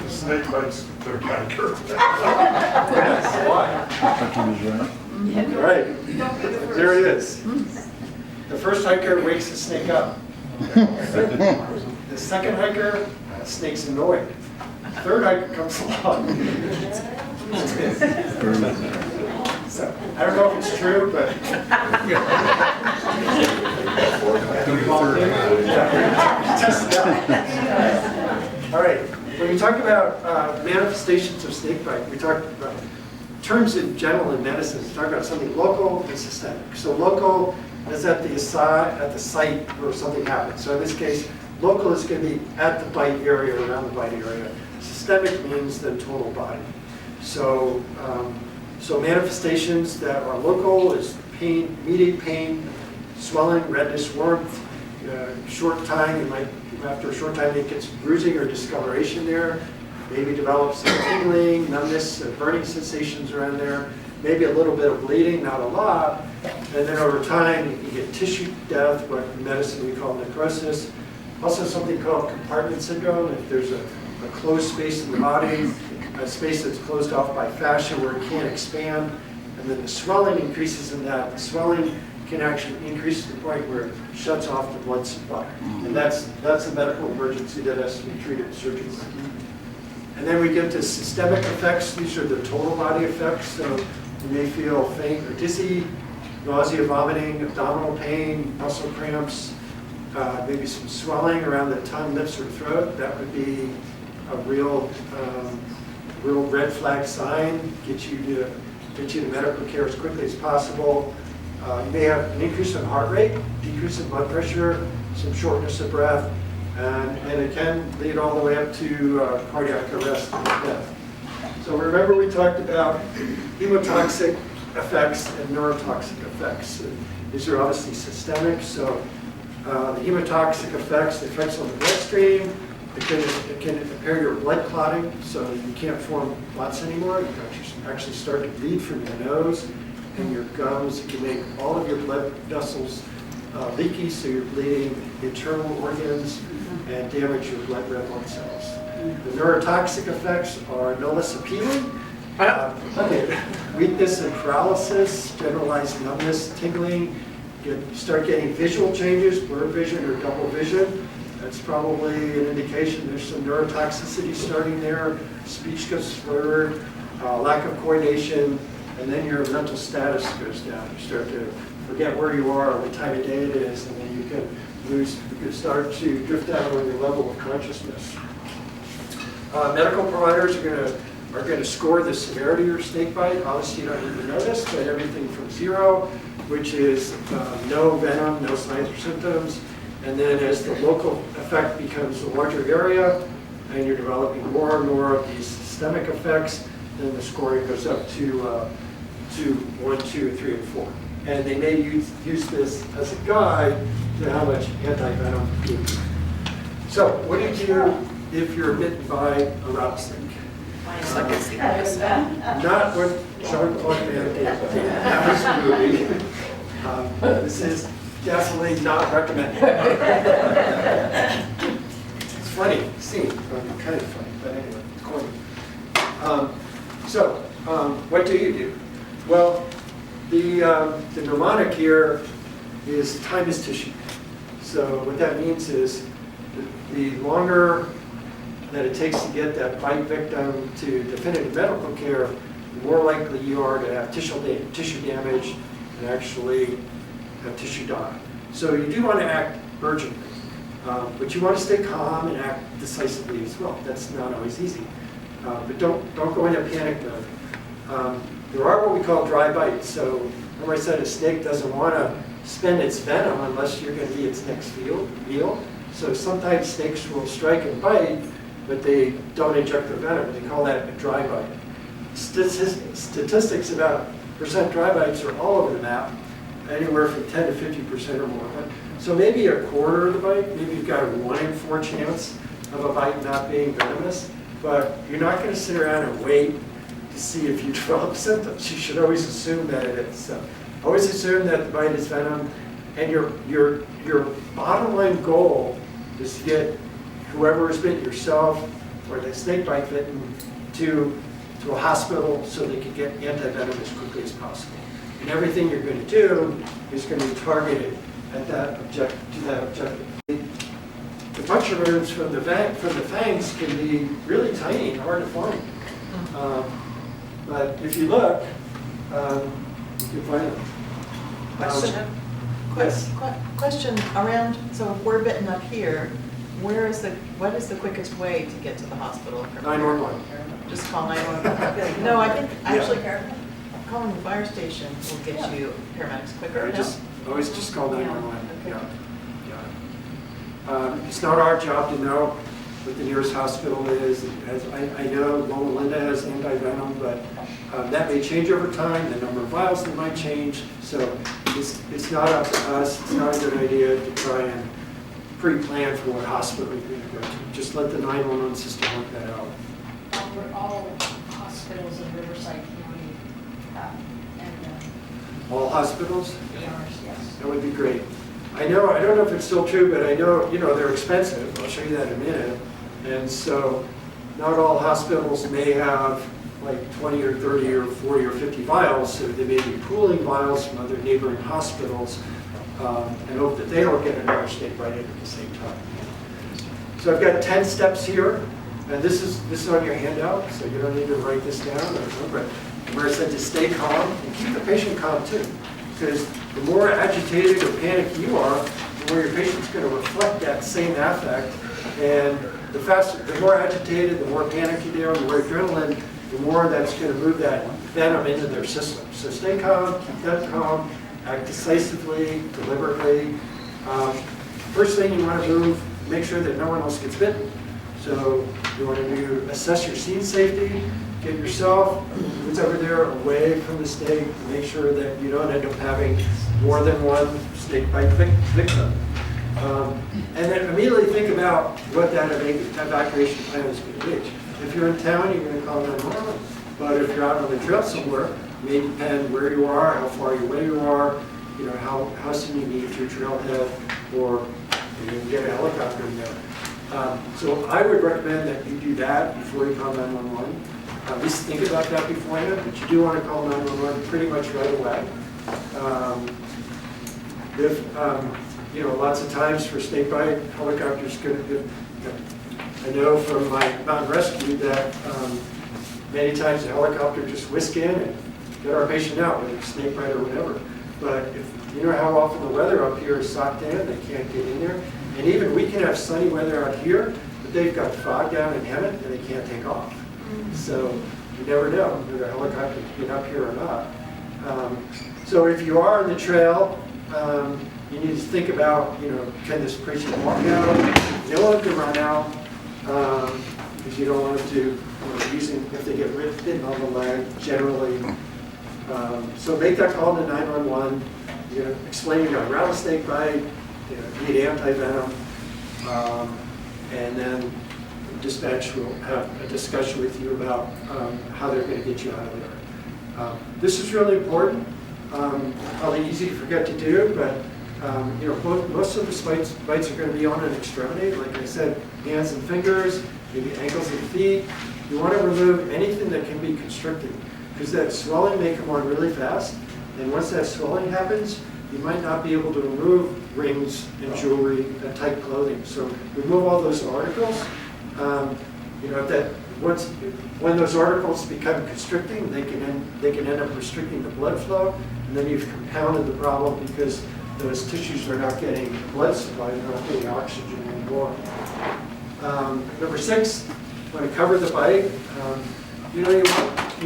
Snake bites the third hiker. Yes, why? Right, there it is. The first hiker wakes the snake up. The second hiker, the snake's annoyed. The third hiker comes along. So, I don't know if it's true, but. Test it out. All right, when we talk about manifestations of snake bite, we talk about terms in general in medicine. We talk about something local and systemic. So local is at the site where something happens. So in this case, local is going to be at the bite area, around the bite area. Systemic means the total body. So, so manifestations that are local is pain, immediate pain, swelling, redness, warmth. Short time, after a short time, it gets bruising or discoloration there. Maybe develops some tingling, numbness, burning sensations around there. Maybe a little bit of bleeding, not a lot. And then over time, you can get tissue death, what in medicine we call necrosis. Also something called compartment syndrome. If there's a closed space in the body, a space that's closed off by fascia where it can't expand, and then the swelling increases in that. The swelling can actually increase to the point where it shuts off the blood supply. And that's a medical emergency that has to be treated surgically. And then we get to systemic effects. These are the total body effects. So you may feel faint or dizzy, nausea, vomiting, abdominal pain, muscle cramps, maybe some swelling around the tongue, lips, or throat. That would be a real red flag sign. Get you to medical care as quickly as possible. You may have an increase in heart rate, decrease in blood pressure, some shortness of breath, and it can lead all the way up to cardiac arrest and death. So remember we talked about hemotoxic effects and neurotoxic effects. These are obviously systemic, so the hemotoxic effects, the effects on the bloodstream, it can impair your blood clotting, so you can't form clots anymore. You can actually start to bleed from your nose and your gums. It can make all of your blood vessels leaky, so you're bleeding internal organs and damage your red blood cells. The neurotoxic effects are no less appealing. Weakness and paralysis, generalized numbness, tingling. You start getting visual changes, blurred vision or double vision. That's probably an indication there's some neurotoxicity starting there. Speech gets slurred, lack of coordination, and then your mental status goes down. You start to forget where you are, what time of day it is, and then you can start to drift out on your level of consciousness. Medical providers are going to score the severity of your snake bite. Obviously, you don't need to know this, but everything from 0, which is no venom, no signs or symptoms, and then as the local effect becomes a larger area, and you're developing more and more of these systemic effects, then the scoring goes up to 1, 2, 3, and 4. And they may use this as a guide to how much anti-venom you need. So, what do you do if you're bitten by a rattlesnake? Not what Jean-Claude Van Damme did. That was a movie. This is definitely not recommended. It's funny, scene, kind of funny, but anyway, it's corny. What do you do? Well, the mnemonic here is time is tissue. So what that means is the longer that it takes to get that bite victim to definitive medical care, the more likely you are to have tissue damage and actually have tissue die. So you do want to act urgently, but you want to stay calm and act decisively as well. That's not always easy. But don't go into panic mode. There are what we call dry bites. So remember I said a snake doesn't want to spend its venom unless you're going to be its next meal. So sometimes snakes will strike and bite, but they don't inject the venom. They call that a dry bite. statistics about percent dry bites are all over the map, anywhere from 10 to 50% or more. So maybe a quarter of the bite, maybe you've got a 1 in 4 chance of a bite not being venomous, but you're not going to sit around and wait to see if you develop symptoms. You should always assume that it is. So always assume that the bite is venom, and your bottom line goal is to get whoever has bitten, yourself or the snake bite bitten, to a hospital so they can get anti-venom as quickly as possible. And everything you're going to do is going to be targeted at that objective, to that objective. The puncture wounds from the fangs can be really tiny and hard to find. But if you look, you can find them. Question. Yes. Question around, so if we're bitten up here, what is the quickest way to get to the hospital? 911. Just call 911. No, I think actually calling the fire station will get you paramedics quicker. Always just call 911. Okay. Yeah. It's not our job to know what the nearest hospital is. As I know Loma Linda has anti-venom, but that may change over time. The number of vials that might change. So it's not up to us. It's not a good idea to try and pre-plan for what hospital you're going to go to. Just let the 911 system work that out. All hospitals in Riverside County have, and All hospitals? ERs, yes. That would be great. I don't know if it's still true, but I know, they're expensive. I'll show you that in a minute. And so not all hospitals may have like 20 or 30 or 40 or 50 vials, so they may be pooling vials from other neighboring hospitals and hope that they don't get another snake bite at the same time. So I've got 10 steps here, and this is on your handout, so you don't need to write this down. But where I said to stay calm and keep the patient calm too, because the more agitated or panicked you are, the more your patient's going to reflect that same affect, and the more agitated, the more panicky they are, the more adrenaline, the more that's going to move that venom into their system. So stay calm, keep that calm, act decisively, deliberately. First thing you want to do, make sure that no one else gets bitten. So you want to assess your scene safety, get yourself, who's over there, away from the snake, make sure that you don't end up having more than one snake bite victim. And then immediately think about what that evacuation plan is going to be. If you're in town, you're going to call 911. But if you're out on the trail somewhere, it may depend where you are, how far away you are, how soon you need your trailhead, or you can get a helicopter in there. So I would recommend that you do that before you call 911. At least think about that beforehand, but you do want to call 911 pretty much right away. Lots of times for snake bite, helicopters I know from my mountain rescue that many times the helicopter just whisk in and get our patient out, whether it's snake bite or whatever. But if you know how often the weather up here is socked in, they can't get in there. And even we can have sunny weather out here, but they've got fog down in Hemet and they can't take off. So you never know whether a helicopter can get up here or not. So if you are on the trail, you need to think about, can this patient walk out? You don't want them to run out because you don't want them to, if they get bitten on the leg, generally. So make that call to 911. Explain you got a rattlesnake bite, you need anti-venom, and then dispatch will have a discussion with you about how they're going to get you out of there. This is really important. Probably easy to forget to do, but most of the bites are going to be on an extremity. Like I said, hands and fingers, maybe ankles and feet. You want to remove anything that can be constricting, because that swelling may come on really fast. And once that swelling happens, you might not be able to remove rings and jewelry and tight clothing. So remove all those articles. When those articles become constricting, they can end up restricting the blood flow, and then you've compounded the problem because those tissues are not getting blood supply, they're not getting oxygen anymore. Number 6, when to cover the bite, you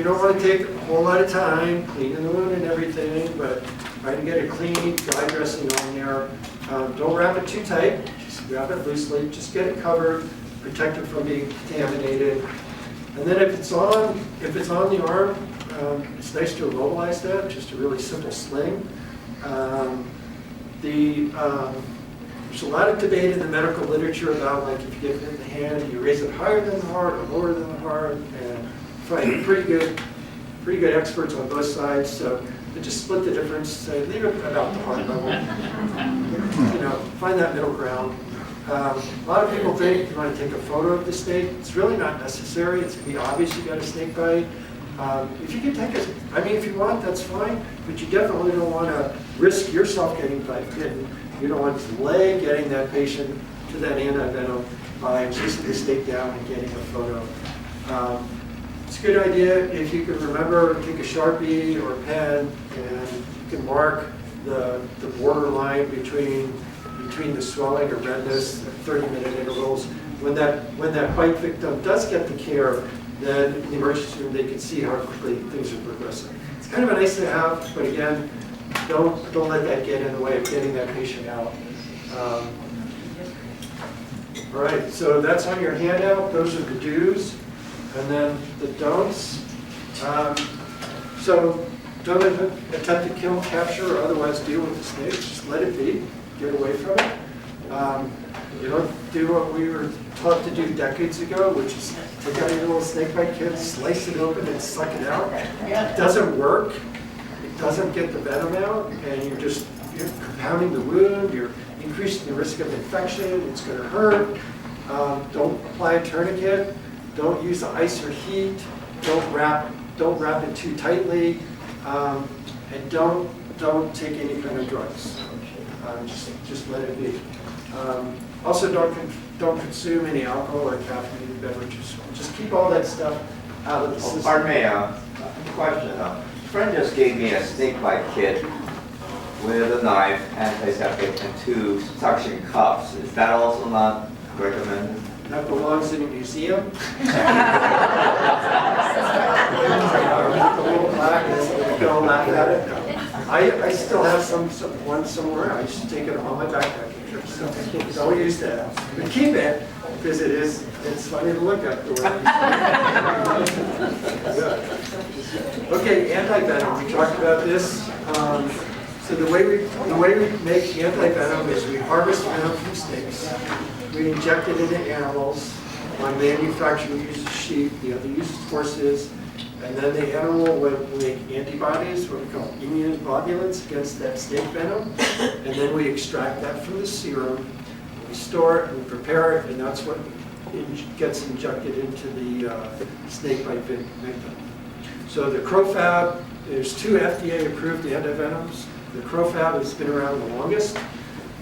don't want to take a whole lot of time cleaning the wound and everything, but try to get a clean dry dressing on there. Don't wrap it too tight, just wrap it loosely, just get it covered, protect it from being contaminated. And then if it's on the arm, it's nice to immobilize that, just a really simple sling. There's a lot of debate in the medical literature about, like, if you get it in the hand, do you raise it higher than the heart or lower than the heart? And find pretty good experts on both sides. So to just split the difference, say leave it about the heart level. Find that middle ground. A lot of people think you want to take a photo of the snake. It's really not necessary. It's going to be obvious you got a snake bite. If you can take if you want, that's fine, but you definitely don't want to risk yourself getting bitten. You don't want to delay getting that patient to that antivenom by chasing the snake down and getting a photo. It's a good idea if you can remember, take a Sharpie or a pen and you can mark the borderline between the swelling or redness at 30-minute intervals. When that bite victim does get the care, then in the emergency room they can see how quickly things are progressing. It's kind of a nice to have, but again, don't let that get in the way of getting that patient out. All right, so that's on your handout. Those are the do's, and then the don'ts. So don't attempt to kill, capture, or otherwise deal with the snake. Just let it be. Get away from it. You don't do what we were taught to do decades ago, which is take out your little snake bite kit, slice it open, and suck it out. It doesn't work. It doesn't get the venom out, and you're compounding the wound. You're increasing the risk of infection. It's going to hurt. Don't apply a tourniquet. Don't use the ice or heat. Don't wrap it too tightly, and don't take any kind of drugs. Just let it be. Also, don't consume any alcohol or caffeinated beverages. Just keep all that stuff out of the system. Pardon me, question. A friend just gave me a snake bite kit with a knife, antiseptic, and 2 suction cups. Is that also not recommended? That belongs in a museum. The little plaque is, don't laugh at it. No. I still have one somewhere. I used to take it on my backpacking trip, so don't use that. But keep it, because it's funny to look at the way Okay, anti-venom. We talked about this. So the way we make anti-venom is we harvest venom from snakes. We inject it into animals. One manufacturer uses sheep, the other uses horses. And then the animal will make antibodies, what we call immunoglobulins, against that snake venom. And then we extract that from the serum. We store it, we prepare it, and that's what gets injected into the snake bite victim. So the Crofab, there's 2 FDA-approved antivenoms. The Crofab has been around the longest,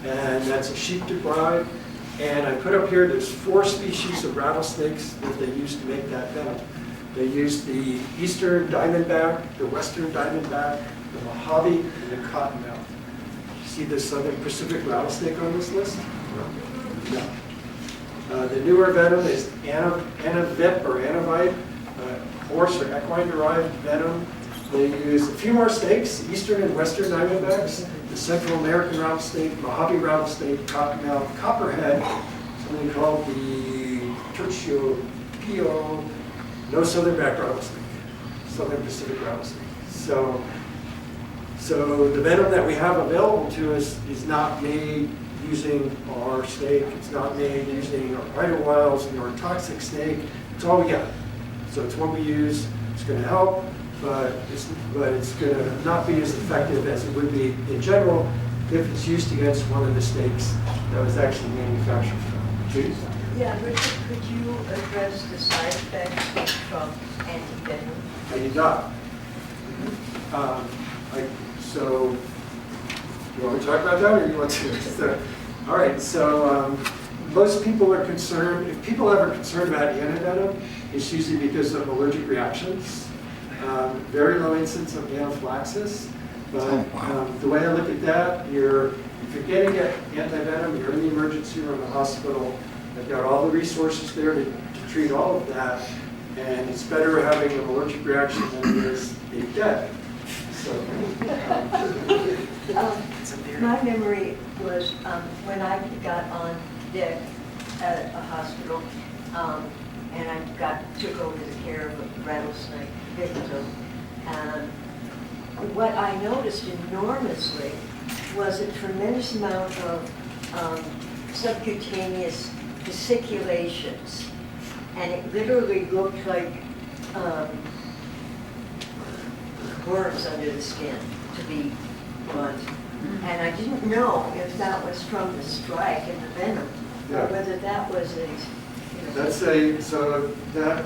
and that's a sheep derived. And I put up here, there's 4 species of rattlesnakes that they use to make that venom. They use the eastern diamondback, the western diamondback, the Mojave, and the cottonmouth. See the southern Pacific rattlesnake on this list? No. The newer venom is Anavip or Anavite, horse or equine-derived venom. They use a few more snakes, eastern and western diamondbacks, the Central American rattlesnake, Mojave rattlesnake, cottonmouth, copperhead, something called the Turciopio, no southernback rattlesnake, southern Pacific rattlesnake. So the venom that we have available to us is not made using our snake. It's not made using our Idyllwild nor toxic snake. It's all we got. So it's what we use. It's going to help, but it's going to not be as effective as it would be in general if it's used against one of the snakes that was actually manufactured from. Jeez. Yeah, Richard, could you address the side effects from anti-venom? I did not. So, you want me to talk about that, or you want to? All right, so most people are concerned, if people ever concerned about antivenom, it's usually because of allergic reactions. Very low incidence of anaphylaxis, but the way I look at that, if you're getting antivenom, you're in the emergency room in the hospital, they've got all the resources there to treat all of that, and it's better having an allergic reaction than it is being dead. So, my memory was when I got on deck at a hospital, and I took over the care of a rattlesnake victim. And what I noticed enormously was a tremendous amount of subcutaneous fasciculations. And it literally looked like worms under the skin, to be blunt. And I didn't know if that was from the strike and the venom, or whether that was a, so that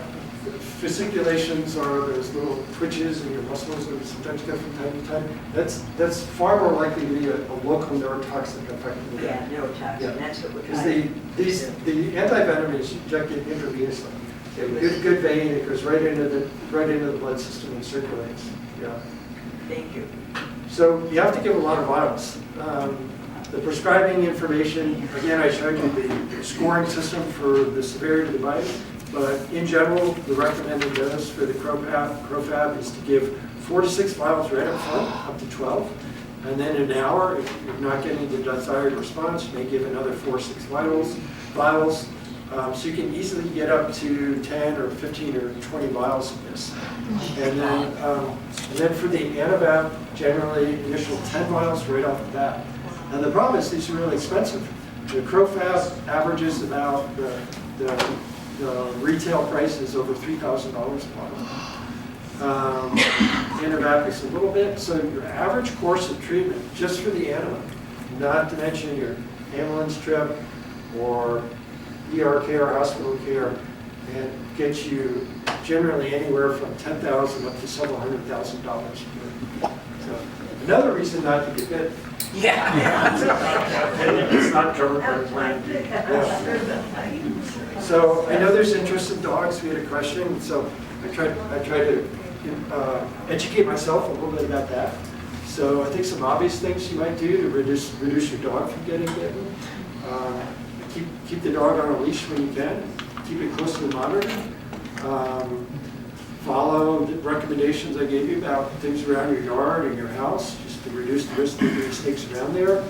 fasciculations are those little twitches in your muscles that sometimes get from time to time. That's far more likely to be a local neurotoxic effect. Yeah, neurotoxin, yeah. That's what we're Because trying. the antivenom is injected intravenously. Good vein, it goes right into the blood system and circulates. Yeah. Thank you. So you have to give a lot of vials. The prescribing information, again, I showed you the scoring system for the severity of the bite, but in general, the recommended dose for the Crofab is to give 4 to 6 vials right up front, up to 12, and then in an hour, if you're not getting the desired response, you may give another 4 or 6 vials. So you can easily get up to 10 or 15 or 20 vials of this. And then for the Antivap, generally initial 10 vials right off the bat. And the problem is these are really expensive. The Crofab averages about the retail price is over $3,000 a bottle. Antivap is a little bit. So your average course of treatment just for the Antivap, not to mention your ambulance trip or ER care, hospital care, and get you generally anywhere from $10,000 up to several $100,000 a year. So another reason not to get bit. Yeah. It's not covered by the plan. Yeah. So I know there's interest in dogs. We had a question, so I tried to educate myself a little bit about that. So I think some obvious things you might do to reduce your dog from getting bitten. Keep the dog on a leash when you can. Keep it closely monitored. Follow the recommendations I gave you about things around your yard and your house, just to reduce the risk of getting snakes around there.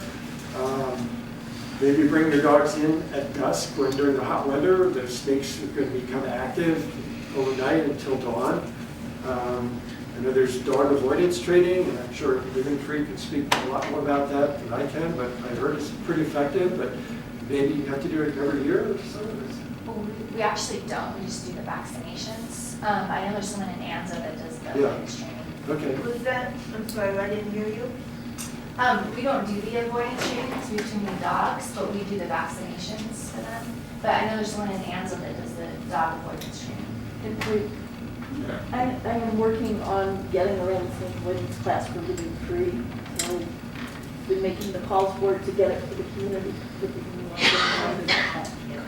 Maybe bring your dogs in at dusk when during the hot weather, the snakes are going to become active overnight until dawn. I know there's dog avoidance training, and I'm sure Living Free can speak a lot more about that than I can, but I heard it's pretty effective. But maybe you have to do it every year or something? We actually don't, we just do the vaccinations. I know there's someone in Anza that does the avoidance training. Okay. Was that, I'm sorry, I didn't hear you. We don't do the avoidance training because we have too many dogs, but we do the vaccinations for them. But I know there's someone in Anza that does the dog avoidance training. I am working on getting a rattlesnake avoidance class for Living Free. So I've been making the calls for it to get it for the community.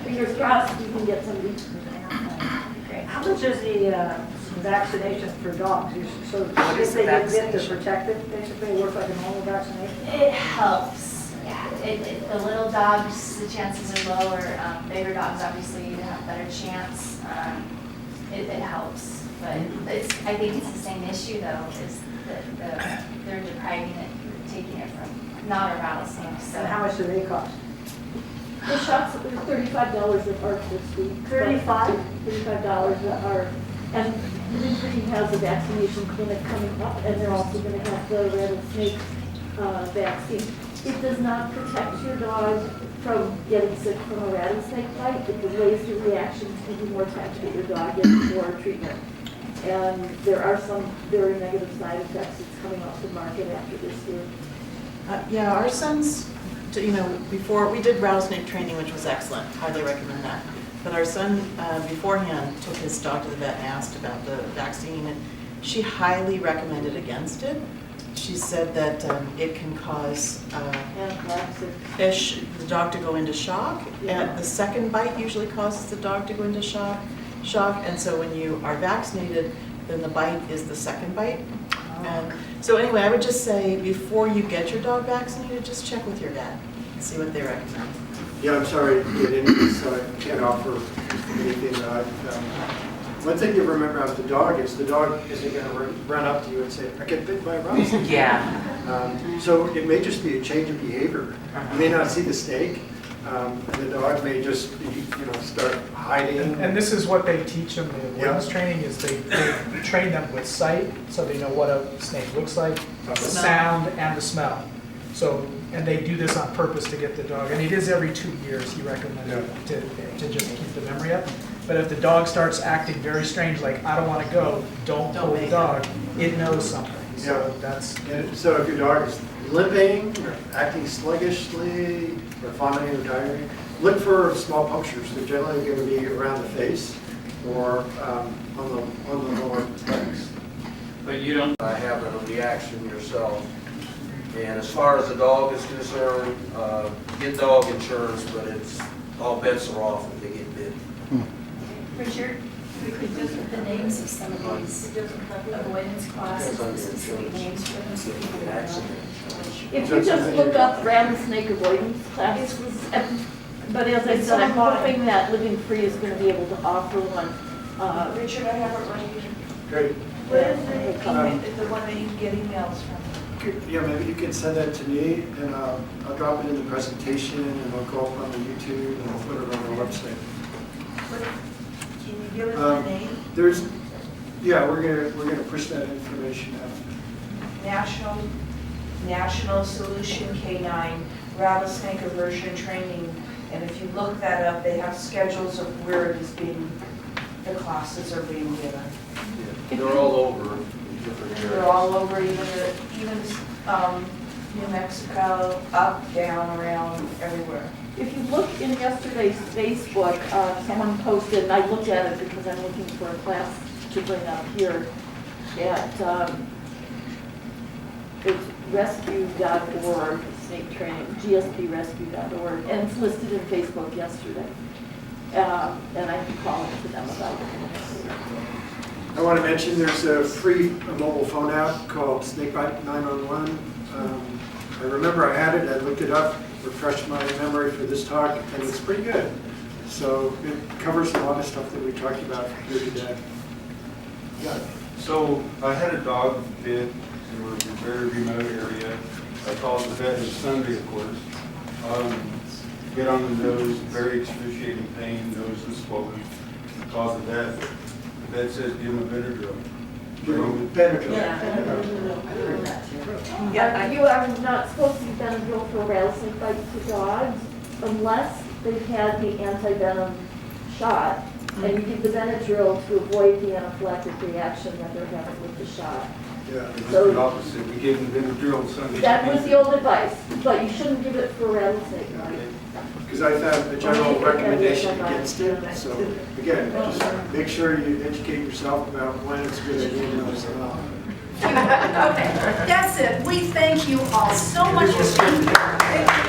Fingers crossed we can get somebody. How much is the vaccination for dogs? So What is if they the get bit, they're vaccination? protected, basically work like a normal vaccination? It helps, yeah. The little dogs, the chances are lower. Bigger dogs, obviously, you have a better chance. It helps, but I think it's the same issue though, is that they're depriving it, taking it from not a rattlesnake. So And how much do they cost? The shots are $35 at ARC this week. $35? $35 at ARC. And Living Free has a vaccination clinic coming up, and they're also going to have the rattlesnake vaccine. It does not protect your dog from getting sick from a rattlesnake bite. It delays your reaction to give you more time to get your dog in for treatment. And there are some very negative side effects that's coming off the market after this year. Yeah, our sons, before, we did rattlesnake training, which was excellent, highly recommend that. But our son, beforehand, took his dog to the vet and asked about the vaccine, and she highly recommended against it. She said that it can cause the dog to go into shock. And the second bite usually causes the dog to go into shock. And so when you are vaccinated, then the bite is the second bite. And so anyway, I would just say before you get your dog vaccinated, just check with your vet and see what they recommend. Yeah, I'm sorry to get into this, so I can't offer anything. One thing to remember about the dog is the dog isn't going to run up to you and say, I get bit by a rattlesnake. Yeah. So it may just be a change of behavior. You may not see the snake, And the dog may just be, start hiding. And this is what they teach them, the Yeah. awareness training, is they train them with sight, so they know what a snake looks like, the sound, and the smell. So, and they do this on purpose to get the dog, and it is every 2 years, he recommended to just keep the memory up. But if the dog starts acting very strange, like, I don't want to go, don't pull the dog, it knows something. So that's. And so if your dog is limping, or acting sluggishly, or vomiting or diarrhea, look for small punctures. They're generally going to be around the face or on the lower legs. But you don't have a reaction yourself. And as far as the dog is concerned, get dog insurance, but it's, all bets are off if they get bit. Richard, we could just put the names of some of these avoidance classes, the specific names for them so people will know. If you just look up rattlesnake avoidance classes, but as I said, I'm hoping that Living Free is going to be able to offer one. Richard, I have it right here. Great. What is the one that you get emails from? Yeah, maybe you can send that to me, and I'll drop it in the presentation, and I'll go up on the YouTube, and I'll put it on our website. Can you give us the name? We're gonna push that information out. National Solution K9 Rattlesnake Aversion Training. And if you look that up, they have schedules of where it is being, the classes are being given. Yeah, they're all over different areas. They're all over, even New Mexico, up, down, around, everywhere. If you look in yesterday's Facebook, someone posted, and I looked at it because I'm looking for a class to bring up here, at it's rescue.org, snake training, gsprescue.org, and it's listed in Facebook yesterday. And I can call to them about it. I want to mention there's a free mobile phone app called Snakebite 911. I remember I had it, I looked it up, refreshed my memory for this talk, and it's pretty good. So it covers a lot of stuff that we talked about here today. Yeah. So I had a dog bit in a very remote area. I called the vet on Sunday, of course. Bit on the nose, very excruciating pain, nose is swollen. Called the vet. The vet says give him a Benadryl. Yeah, you are not supposed to give Benadryl for rattlesnake bites to dogs unless they've had the anti-venom shot, and you give the Benadryl to avoid the anaphylactic reaction that they're having with the shot. Yeah, it was the opposite. We gave him Benadryl Sunday. That was the old advice, but you shouldn't give it for rattlesnake bite. Because I found a general recommendation against it. So again, just make sure you educate yourself about when it's a good idea and when it's not. Okay, that's it. We thank you all so much for being here.